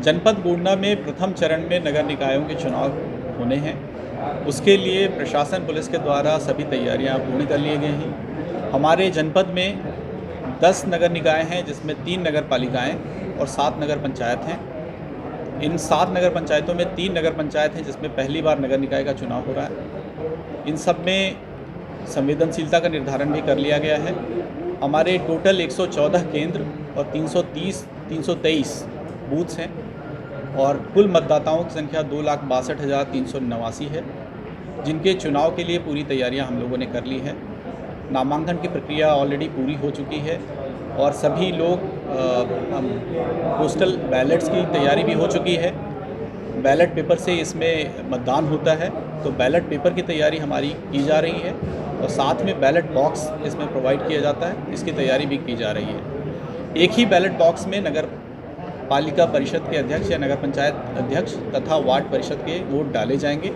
जनपद गोंडा में प्रथम चरण में नगर निकायों के चुनाव होने हैं। उसके लिए प्रशासन पुलिस के द्वारा सभी तैयारियां पूर्ण कर ली गई हैं। हमारे जनपद में 10 नगर निकाय हैं, जिसमें 3 नगर पालिकाएँ और 7 नगर पंचायत हैं। इन 7 नगर पंचायतों में 3 नगर पंचायत हैं जिसमें पहली बार नगर निकाय का चुनाव हो रहा है। इन सब में संवेदनशीलता का निर्धारण भी कर लिया गया है। हमारे टोटल 114 केंद्र और 323 बूथ्स हैं और कुल मतदाताओं की संख्या 2,62,389 है, जिनके चुनाव के लिए पूरी तैयारियां हम लोगों ने कर ली है। नामांकन की प्रक्रिया ऑलरेडी पूरी हो चुकी है और सभी लोग पोस्टल बैलेट्स की तैयारी भी हो चुकी है। बैलेट पेपर से इसमें मतदान होता है, तो बैलेट पेपर की तैयारी हमारी की जा रही है और साथ में बैलेट बॉक्स इसमें प्रोवाइड किया जाता है, इसकी तैयारी भी की जा रही है। एक ही बैलेट बॉक्स में नगर पालिका परिषद के अध्यक्ष या नगर पंचायत अध्यक्ष तथा वार्ड परिषद के वोट डाले जाएंगे।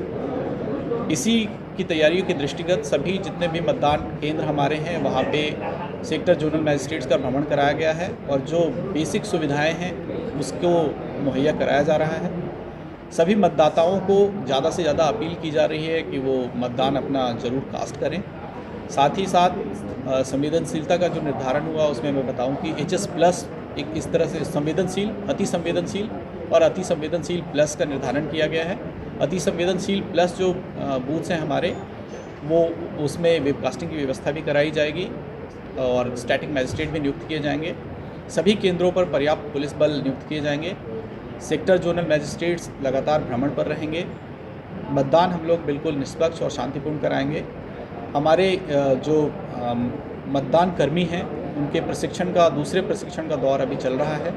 इसी की तैयारियों के दृष्टिगत सभी जितने भी मतदान केंद्र हमारे हैं वहाँ पे सेक्टर जोनल मजिस्ट्रेट्स का भ्रमण कराया गया है और जो बेसिक सुविधाएं हैं उसको मुहैया कराया जा रहा है। सभी मतदाताओं को ज़्यादा से ज़्यादा अपील की जा रही है कि वो मतदान अपना ज़रूर कास्ट करें। साथ ही साथ संवेदनशीलता का जो निर्धारण हुआ उसमें मैं बताऊं कि HS+ एक इस तरह से संवेदनशील, अति संवेदनशील और अति संवेदनशील प्लस का निर्धारण किया गया है। अति संवेदनशील प्लस जो बूथ्स हैं हमारे, वो उसमें वेबकास्टिंग की व्यवस्था भी कराई जाएगी और स्टैटिक मैजिस्ट्रेट भी नियुक्त किए जाएंगे। सभी केंद्रों पर पर्याप्त पुलिस बल नियुक्त किए जाएंगे। सेक्टर जोनल मैजिस्ट्रेट्स लगातार भ्रमण पर रहेंगे। मतदान हम लोग बिल्कुल निष्पक्ष और शांतिपूर्ण कराएंगे। हमारे जो मतदान कर्मी हैं उनके प्रशिक्षण का दूसरे प्रशिक्षण का दौर अभी चल रहा है।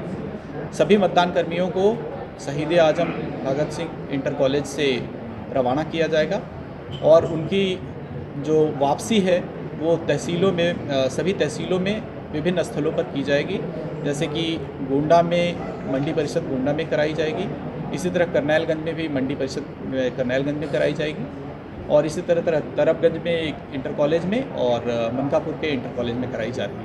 सभी मतदान कर्मियों को शहीद आजम भगत सिंह इंटर कॉलेज से रवाना किया जाएगा और उनकी जो वापसी है वो तहसीलों में सभी तहसीलों में विभिन्न स्थलों पर की जाएगी। जैसे कि गोंडा में मंडी परिषद गोंडा में कराई जाएगी, इसी तरह करनैलगंज में भी मंडी परिषद करनैलगंज में कराई जाएगी और इसी तरह तरबगंज में एक इंटर कॉलेज में और मनकापुर के इंटर कॉलेज में कराई जा रही है।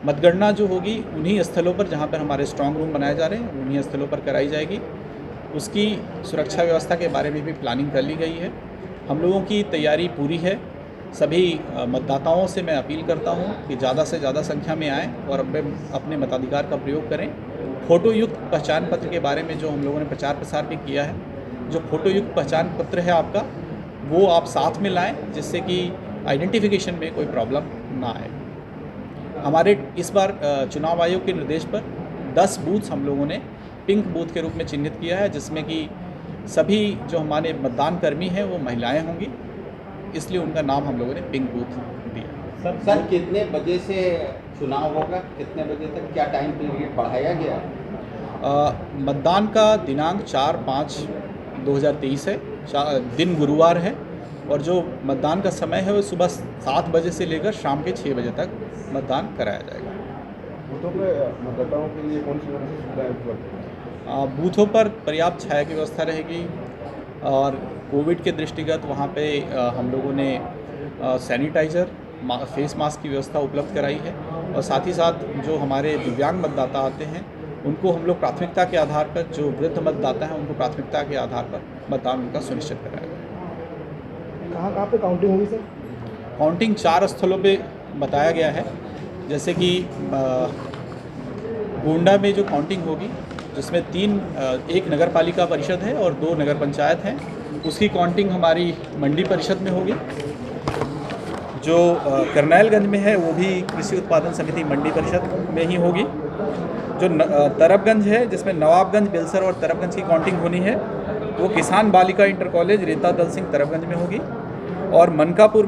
मतगणना जो होगी उन्हीं स्थलों पर जहां पर हमारे स्ट्रांग रूम बनाए जा रहे हैं उन्हीं स्थलों पर कराई जाएगी। उसकी सुरक्षा व्यवस्था के बारे में भी प्लानिंग कर ली गई है। हम लोगों की तैयारी पूरी है। सभी मतदाताओं से मैं अपील करता हूं कि ज़्यादा से ज़्यादा संख्या में आएँ और अपने मताधिकार का प्रयोग करें। फ़ोटो युक्त पहचान पत्र के बारे में जो हम लोगों ने प्रचार प्रसार भी किया है, जो फ़ोटो युक्त पहचान पत्र है आपका, वो आप साथ में लाएँ जिससे कि आइडेंटिफिकेशन में कोई प्रॉब्लम ना आए। हमारे इस बार चुनाव आयोग के निर्देश पर 10 बूथ्स हम लोगों ने पिंक बूथ के रूप में चिन्हित किया है, जिसमें कि सभी जो हमारे मतदान कर्मी हैं वो महिलाएं होंगी, इसलिए उनका नाम हम लोगों ने पिंक बूथ दिया। सर कितने बजे से चुनाव होगा, कितने बजे तक, क्या टाइम पीरियड बढ़ाया गया? मतदान का दिनांक 4/5/2023 है, दिन गुरुवार है और जो मतदान का समय है वो सुबह 7 बजे से लेकर शाम के 6 बजे तक मतदान कराया जाएगा। बूथों पर मतदाताओं के लिए कौन सी सुविधाएं उपलब्ध? बूथों पर पर्याप्त छाया की व्यवस्था रहेगी और कोविड के दृष्टिगत वहाँ पे हम लोगों ने सैनिटाइज़र, फेस मास्क की व्यवस्था उपलब्ध कराई है और साथ ही साथ जो हमारे दिव्यांग मतदाता आते हैं उनको हम लोग प्राथमिकता के आधार पर, जो वृद्ध मतदाता हैं उनको प्राथमिकता के आधार पर मतदान उनका सुनिश्चित कराया जाएगा। कहाँ पे काउंटिंग होगी सर? काउंटिंग 4 स्थलों पे बताया गया है, जैसे कि गोंडा में जो काउंटिंग होगी जिसमें एक नगर पालिका परिषद है और 2 नगर पंचायत हैं, उसकी काउंटिंग हमारी मंडी परिषद में होगी। जो करनैलगंज में है वो भी कृषि उत्पादन समिति मंडी परिषद में ही होगी। जो तरबगंज है जिसमें नवाबगंज, बेलसर और तरबगंज की काउंटिंग होनी है वो किसान बालिका इंटर कॉलेज रीता दल सिंह तरबगंज में होगी और मनकापुर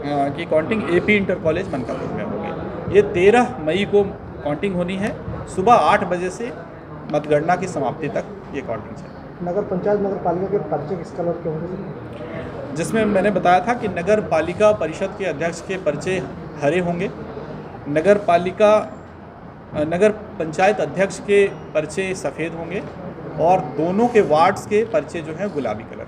की counting AP inter college Mankapur में होगी। ये 13 मई को काउंटिंग होनी है, सुबह 8 बजे से मतगणना की समाप्ति तक ये काउंटिंग चलेगी। नगर पंचायत नगर पालिका के पर्चे किस कलर के होंगे? जिसमें मैंने बताया था कि नगर पालिका परिषद के अध्यक्ष के पर्चे हरे होंगे, नगर पंचायत अध्यक्ष के पर्चे सफ़ेद होंगे और दोनों के वार्ड्स के पर्चे जो हैं गुलाबी कलर।